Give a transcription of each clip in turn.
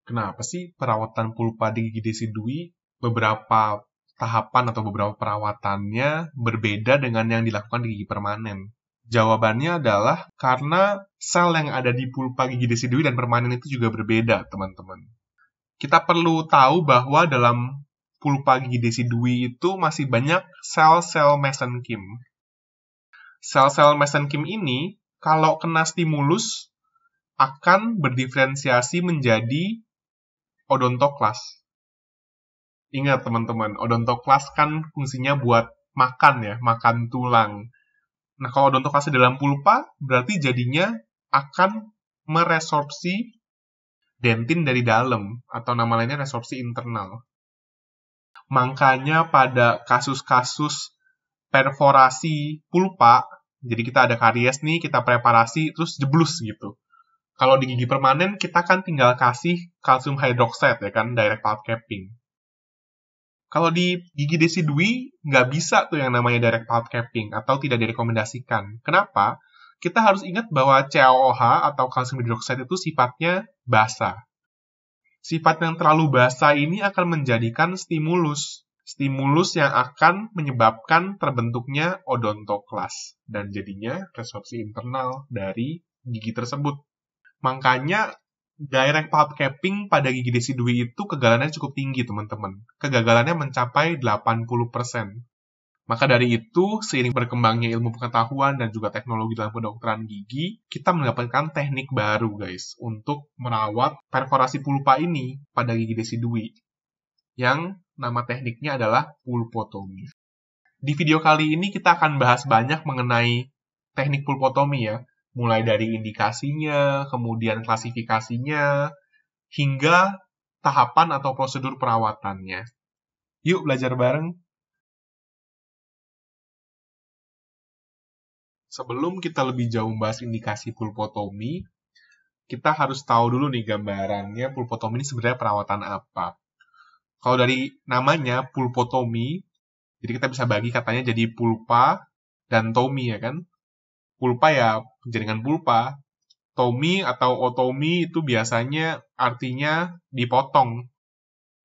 Kenapa sih perawatan pulpa di gigi desidui beberapa tahapan atau beberapa perawatannya berbeda dengan yang dilakukan di gigi permanen? Jawabannya adalah karena sel yang ada di pulpa gigi desidui dan permanen itu juga berbeda, teman-teman. Kita perlu tahu bahwa dalam pulpa gigi desidui itu masih banyak sel-sel mesenkim. Sel-sel mesenkim ini, kalau kena stimulus, akan berdiferensiasi menjadi odontoklas. Ingat teman-teman, odontoklas kan fungsinya buat makan ya, makan tulang. Nah, kalau odontoklas di dalam pulpa, berarti jadinya akan meresorpsi dentin dari dalam, atau nama lainnya resorpsi internal. Makanya pada kasus-kasus perforasi pulpa, jadi kita ada karies nih, kita preparasi, terus jeblus gitu. Kalau di gigi permanen, kita kan tinggal kasih kalsium hydroxide ya kan, direct pulp capping. Kalau di gigi desidui, nggak bisa tuh yang namanya direct pulp capping, atau tidak direkomendasikan. Kenapa? Kita harus ingat bahwa CaOH atau kalsium hydroxide itu sifatnya basa. Sifat yang terlalu basa ini akan menjadikan stimulus. Stimulus yang akan menyebabkan terbentuknya odontoklas. Dan jadinya resorpsi internal dari gigi tersebut. Makanya direct pulp capping pada gigi desidui itu kegagalannya cukup tinggi, teman-teman. Kegagalannya mencapai 80%. Maka dari itu, seiring berkembangnya ilmu pengetahuan dan juga teknologi dalam kedokteran gigi, kita mendapatkan teknik baru, guys, untuk merawat perforasi pulpa ini pada gigi desidui, yang nama tekniknya adalah pulpotomi. Di video kali ini kita akan bahas banyak mengenai teknik pulpotomi ya, mulai dari indikasinya, kemudian klasifikasinya, hingga tahapan atau prosedur perawatannya. Yuk belajar bareng. Sebelum kita lebih jauh membahas indikasi pulpotomi, kita harus tahu dulu nih gambarannya pulpotomi ini sebenarnya perawatan apa. Kalau dari namanya pulpotomi, jadi kita bisa bagi katanya jadi pulpa dan tomi ya kan. Pulpa ya jaringan pulpa. Tomi atau otomi itu biasanya artinya dipotong.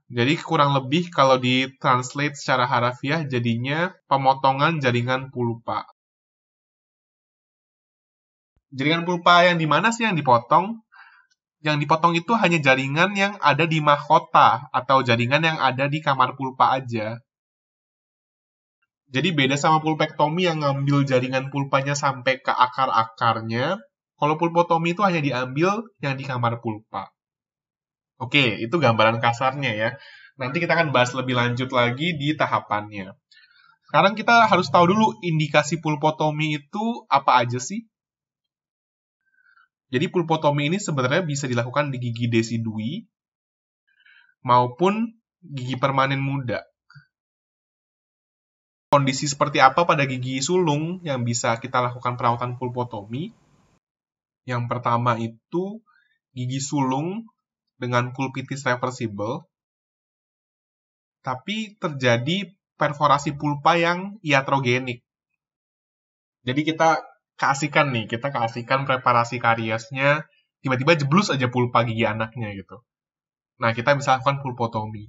Jadi kurang lebih kalau ditranslate secara harafiah jadinya pemotongan jaringan pulpa. Jaringan pulpa yang di mana sih yang dipotong? Yang dipotong itu hanya jaringan yang ada di mahkota atau jaringan yang ada di kamar pulpa aja. Jadi beda sama pulpektomi yang ngambil jaringan pulpanya sampai ke akar-akarnya. Kalau pulpotomi itu hanya diambil yang di kamar pulpa. Oke, itu gambaran kasarnya ya. Nanti kita akan bahas lebih lanjut lagi di tahapannya. Sekarang kita harus tahu dulu indikasi pulpotomi itu apa aja sih? Jadi pulpotomi ini sebenarnya bisa dilakukan di gigi desidui maupun gigi permanen muda. Kondisi seperti apa pada gigi sulung yang bisa kita lakukan perawatan pulpotomi? Yang pertama itu gigi sulung dengan pulpitis reversible, tapi terjadi perforasi pulpa yang iatrogenik. Jadi kita kasihkan preparasi kariesnya, tiba-tiba jeblus aja pulpa gigi anaknya gitu. Nah, kita bisa lakukan pulpotomi.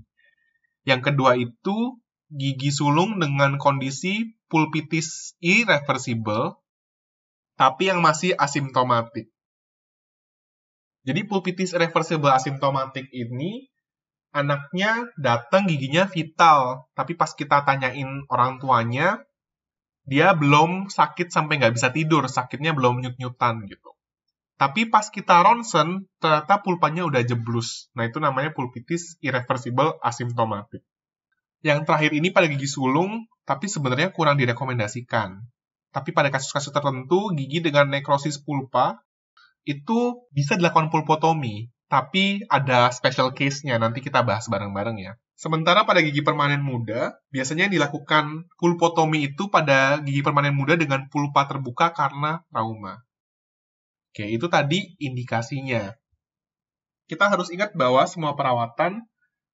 Yang kedua itu gigi sulung dengan kondisi pulpitis irreversible, tapi yang masih asimptomatik. Jadi pulpitis irreversible asimptomatik ini, anaknya datang giginya vital, tapi pas kita tanyain orang tuanya, dia belum sakit sampai nggak bisa tidur, sakitnya belum nyut-nyutan gitu. Tapi pas kita ronsen, ternyata pulpanya udah jeblus. Nah, itu namanya pulpitis irreversible asimptomatik. Yang terakhir ini pada gigi sulung, tapi sebenarnya kurang direkomendasikan. Tapi pada kasus-kasus tertentu, gigi dengan nekrosis pulpa itu bisa dilakukan pulpotomi. Tapi ada special case-nya, nanti kita bahas bareng-bareng ya. Sementara pada gigi permanen muda, biasanya dilakukan pulpotomi itu pada gigi permanen muda dengan pulpa terbuka karena trauma. Oke, itu tadi indikasinya. Kita harus ingat bahwa semua perawatan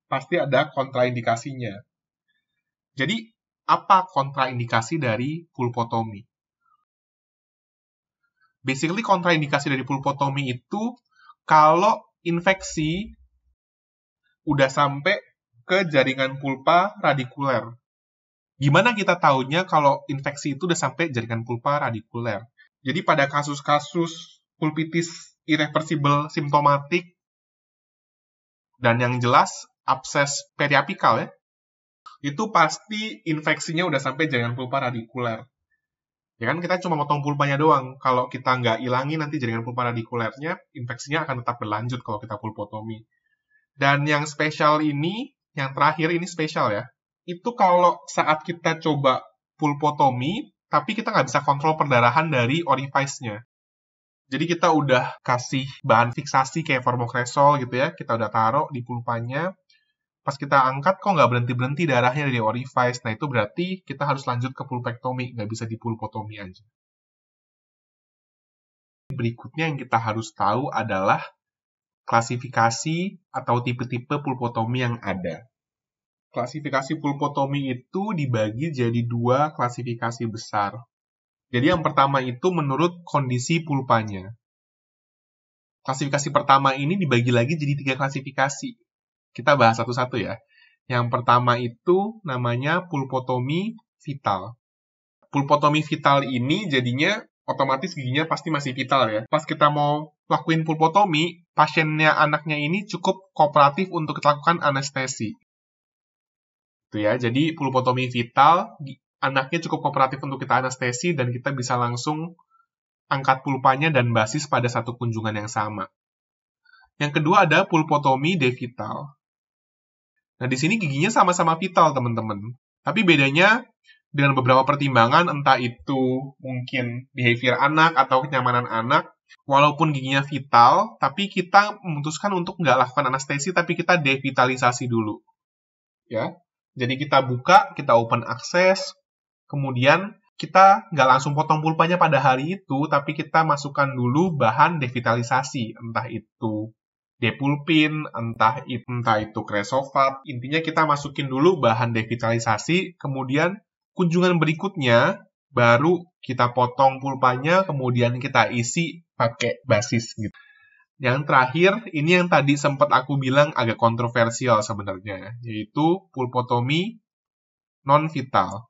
pasti ada kontraindikasinya. Jadi, apa kontraindikasi dari pulpotomi? Basically, kontraindikasi dari pulpotomi itu kalau infeksi udah sampai ke jaringan pulpa radikuler. Gimana kita tahunya kalau infeksi itu udah sampai jaringan pulpa radikuler? Jadi pada kasus-kasus pulpitis irreversible simptomatik dan yang jelas abses periapikal ya, itu pasti infeksinya udah sampai jaringan pulpa radikuler. Ya kan kita cuma motong pulpanya doang. Kalau kita nggak ilangin nanti jaringan pulpa radikulernya, infeksinya akan tetap berlanjut kalau kita pulpotomi. Dan yang spesial ini, yang terakhir ini spesial ya, itu kalau saat kita coba pulpotomi, tapi kita nggak bisa kontrol perdarahan dari orifice-nya. Jadi kita udah kasih bahan fiksasi kayak formokresol gitu ya, kita udah taruh di pulpanya, pas kita angkat kok nggak berhenti-berhenti darahnya dari orifice, nah itu berarti kita harus lanjut ke pulpektomi, nggak bisa dipulpotomi aja. Berikutnya yang kita harus tahu adalah klasifikasi atau tipe-tipe pulpotomi yang ada. Klasifikasi pulpotomi itu dibagi jadi 2 klasifikasi besar. Jadi yang pertama itu menurut kondisi pulpanya. Klasifikasi pertama ini dibagi lagi jadi 3 klasifikasi. Kita bahas satu-satu ya. Yang pertama itu namanya pulpotomi vital. Pulpotomi vital ini jadinya otomatis giginya pasti masih vital ya. Pas kita mau lakuin pulpotomi, pasiennya anaknya ini cukup kooperatif untuk kita lakukan anestesi. Itu ya, jadi pulpotomi vital, anaknya cukup kooperatif untuk kita anestesi dan kita bisa langsung angkat pulpanya dan basis pada satu kunjungan yang sama. Yang kedua ada pulpotomi devital. Nah, di sini giginya sama-sama vital, teman-teman. Tapi bedanya dengan beberapa pertimbangan, entah itu mungkin behavior anak atau kenyamanan anak, walaupun giginya vital, tapi kita memutuskan untuk nggak lakukan anestesi, tapi kita devitalisasi dulu. Ya, jadi kita buka, kita open access, kemudian kita nggak langsung potong pulpanya pada hari itu, tapi kita masukkan dulu bahan devitalisasi, entah itu depulpin, entah itu cresofat, intinya kita masukin dulu bahan devitalisasi, kemudian kunjungan berikutnya, baru kita potong pulpanya, kemudian kita isi pakai basis gitu. Yang terakhir, ini yang tadi sempat aku bilang agak kontroversial sebenarnya, yaitu pulpotomi non-vital.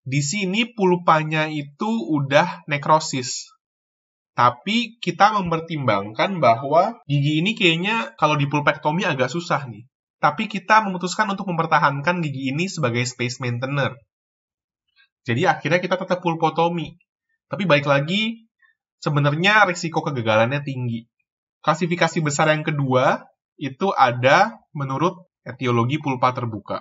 Di sini pulpanya itu udah nekrosis. Tapi kita mempertimbangkan bahwa gigi ini kayaknya kalau dipulpektomi agak susah nih. Tapi kita memutuskan untuk mempertahankan gigi ini sebagai space maintainer. Jadi akhirnya kita tetap pulpotomi. Tapi balik lagi, sebenarnya risiko kegagalannya tinggi. Klasifikasi besar yang kedua, itu ada menurut etiologi pulpa terbuka.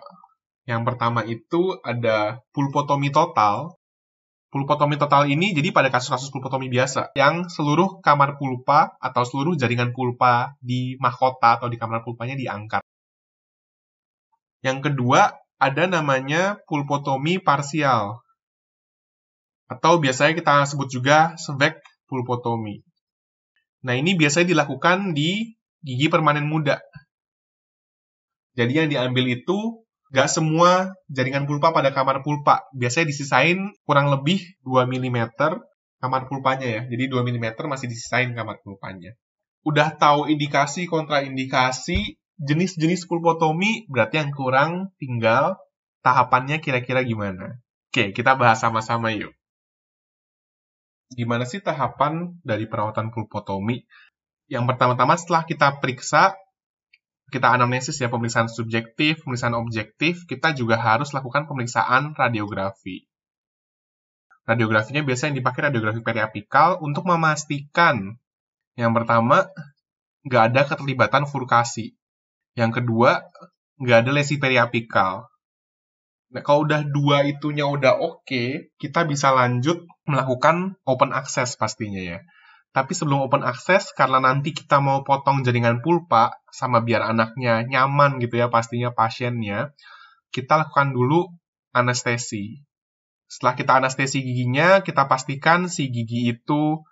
Yang pertama itu ada pulpotomi total. Pulpotomi total ini jadi pada kasus-kasus pulpotomi biasa, yang seluruh kamar pulpa atau seluruh jaringan pulpa di mahkota atau di kamar pulpanya diangkat. Yang kedua, ada namanya pulpotomi parsial. Atau biasanya kita sebut juga Schweck pulpotomi. Nah, ini biasanya dilakukan di gigi permanen muda. Jadi yang diambil itu nggak semua jaringan pulpa pada kamar pulpa. Biasanya disisain kurang lebih 2 mm kamar pulpanya ya. Jadi 2 mm masih disisain kamar pulpanya. Udah tahu indikasi kontraindikasi jenis-jenis pulpotomi, berarti yang kurang tinggal tahapannya kira-kira gimana. Oke, kita bahas sama-sama yuk. Gimana sih tahapan dari perawatan pulpotomi? Yang pertama-tama setelah kita periksa, kita anamnesis ya, pemeriksaan subjektif, pemeriksaan objektif, kita juga harus lakukan pemeriksaan radiografi. Radiografinya biasanya yang dipakai radiografi periapikal untuk memastikan yang pertama, nggak ada keterlibatan furkasi. Yang kedua, nggak ada lesi periapikal. Nah, kalau udah 2 itunya udah oke, kita bisa lanjut melakukan open access pastinya ya. Tapi sebelum open access, karena nanti kita mau potong jaringan pulpa, sama biar anaknya nyaman gitu ya pastinya pasiennya, kita lakukan dulu anestesi. Setelah kita anestesi giginya, kita pastikan si gigi itu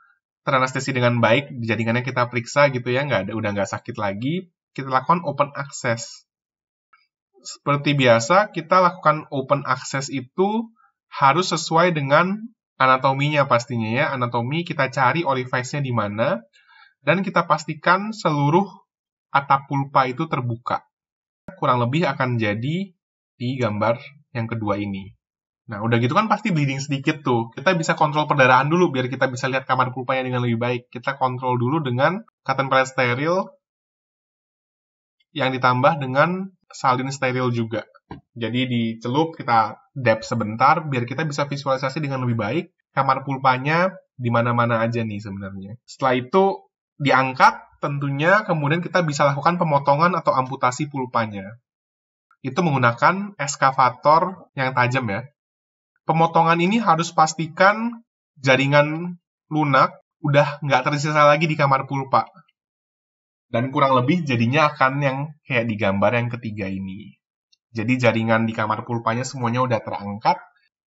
teranestesi dengan baik, jaringannya kita periksa gitu ya, udah nggak sakit lagi, kita lakukan open access. Seperti biasa, kita lakukan open access itu harus sesuai dengan anatominya pastinya ya. Anatomi kita cari orifice-nya di mana, dan kita pastikan seluruh atap pulpa itu terbuka. kurang lebih akan jadi di gambar yang kedua ini. Nah, udah gitu kan pasti bleeding sedikit tuh. Kita bisa kontrol perdarahan dulu biar kita bisa lihat kamar pulpanya dengan lebih baik. Kita kontrol dulu dengan cotton pad steril yang ditambah dengan salin steril juga. Jadi dicelup, kita dab sebentar biar kita bisa visualisasi dengan lebih baik kamar pulpanya di mana-mana aja nih sebenarnya. Setelah itu diangkat tentunya, kemudian kita bisa lakukan pemotongan atau amputasi pulpanya. Itu menggunakan eskavator yang tajam ya. Pemotongan ini harus pastikan jaringan lunak udah nggak tersisa lagi di kamar pulpa. Dan kurang lebih jadinya akan yang kayak di gambar yang ketiga ini. Jadi jaringan di kamar pulpanya semuanya udah terangkat.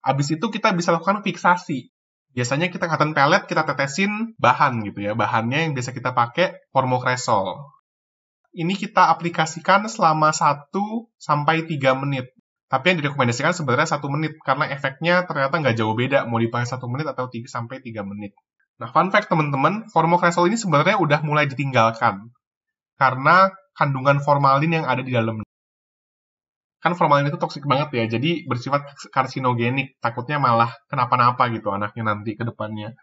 Habis itu kita bisa lakukan fiksasi. Biasanya kita cotton pellet, kita tetesin bahan gitu ya. Bahannya yang biasa kita pakai formokresol. Ini kita aplikasikan selama 1-3 menit. Tapi yang direkomendasikan sebenarnya 1 menit, karena efeknya ternyata nggak jauh beda, mau dipakai 1 menit atau 3 menit. Nah, fun fact teman-teman, formokresol ini sebenarnya udah mulai ditinggalkan, karena kandungan formalin yang ada di dalamnya. Kan formalin itu toksik banget ya, jadi bersifat karsinogenik, takutnya malah kenapa-napa gitu anaknya nanti ke depannya.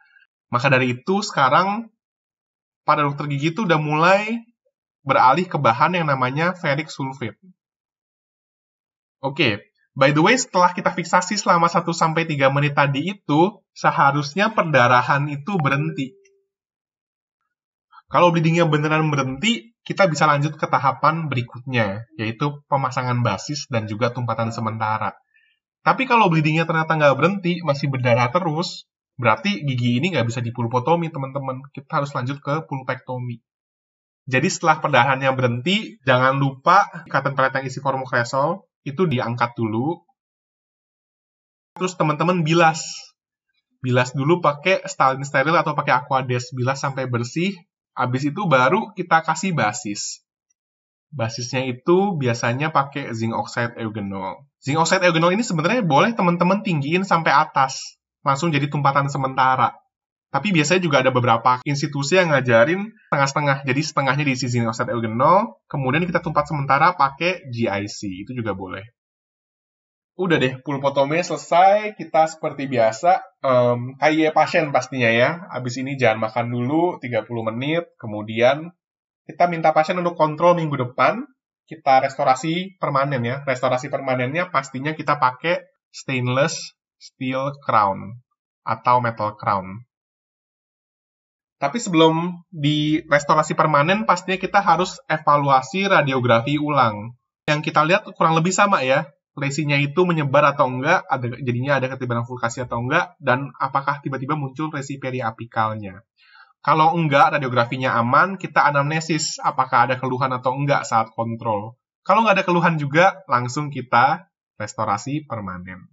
Maka dari itu, sekarang pada dokter gigi itu udah mulai beralih ke bahan yang namanya ferric sulfate. Oke, by the way, setelah kita fiksasi selama 1-3 menit tadi itu, seharusnya perdarahan itu berhenti. Kalau bleedingnya beneran berhenti, kita bisa lanjut ke tahapan berikutnya, yaitu pemasangan basis dan juga tumpatan sementara. Tapi kalau bleedingnya ternyata nggak berhenti, masih berdarah terus, berarti gigi ini nggak bisa dipulpotomi, teman-teman. Kita harus lanjut ke pulpektomi. Jadi setelah perdarahannya berhenti, jangan lupa cotton pellet yang isi formokresol, itu diangkat dulu. Terus teman-teman bilas. Bilas dulu pakai salin steril atau pakai aquades, bilas sampai bersih. Habis itu baru kita kasih basis. Basisnya itu biasanya pakai zinc oxide eugenol. Zinc oxide eugenol ini sebenarnya boleh teman-teman tinggiin sampai atas. Langsung jadi tumpatan sementara. Tapi biasanya juga ada beberapa institusi yang ngajarin setengah-setengah. Jadi setengahnya diisi zinc oxide eugenol, kemudian kita tumpat sementara pakai GIC. Itu juga boleh. Udah deh, pulpotomi selesai. Kita seperti biasa, kayak pasien pastinya ya. Habis ini jangan makan dulu 30 menit. Kemudian kita minta pasien untuk kontrol minggu depan. Kita restorasi permanen ya. Restorasi permanennya pastinya kita pakai stainless steel crown atau metal crown. Tapi sebelum di restorasi permanen, pastinya kita harus evaluasi radiografi ulang. Yang kita lihat kurang lebih sama ya, lesinya itu menyebar atau enggak, jadinya ada ketibaran vulkasi atau enggak, dan apakah tiba-tiba muncul lesi periapikalnya. Kalau enggak, radiografinya aman, kita anamnesis apakah ada keluhan atau enggak saat kontrol. Kalau nggak ada keluhan juga, langsung kita restorasi permanen.